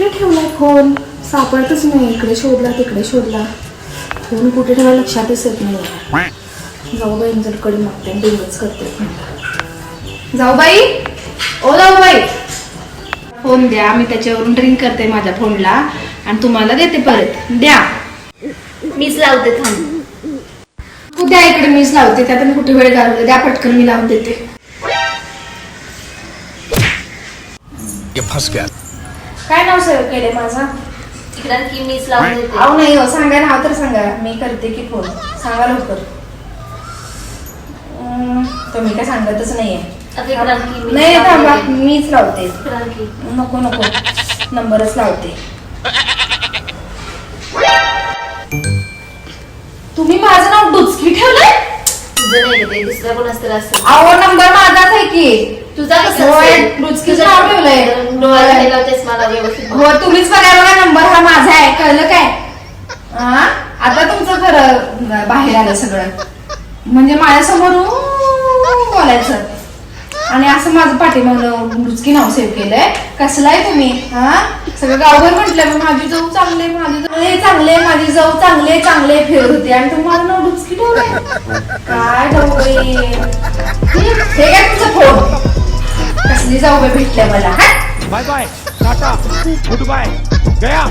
कुठे ठेवलाय फोन? सापडतच नाही. इकडे शोधला तिकडे शोधला, फोन कुठे ठेवायला लक्षातच येत नाही. जाऊबाईंकडे मागते डिंगच करते. जाऊबाई, ओ जाऊबाई, फोन द्या. मी त्याच्यावरून ड्रिंक करते माझ्या फोनला आणि तुम्हाला देते परत. द्या. मीच लावते थांब. द्या इकडे, मीच लावते. त्यात मी कुठे वेळ घालवते. द्या पटकन, मी लावून देते. काय नाव सेव्ह केलंय माझा? तिकडे की मीच लावून देते. अहो नाही हो, सांगा नाव तर सांगा. मी करते की फोन, सांगा लवकर. तुम्ही काय सांगतच नाहीये. नाही थांबा, मीच लावते. नको नको, नंबरच लावते. तुम्ही माझं नाव डुचकी ठेवलंय? तुझं नाही ते दुसरा कोण असतं असं. अहो नंबर माझाच आहे की. तुझा डुचकीचं नाव ठेवलंय. मला व्यवस्थित हो, तुम्हीच बघा बघा, नंबर हा माझा आहे. कळलं काय? आता तुमचं खरं बाहेर आलं सगळं. म्हणजे माझ्यासमोर बोलायचं आणि असं माझं पाठीमागं डुचकी नाव सेव्ह केलंय. कसलं आहे तुम्ही? सगळं गावभर म्हटलं माझी जाऊ चांगले, माझी जाऊ चांगले, माझी जाऊ चांगले चांगले फिरत होते आणि तुम्हाला नाव डुचकी ठेवलंय. काय जाऊ हे काय तुमचा फोन? कसली जाऊ भेटल्या मला. Bye bye, tata, goodbye, गया.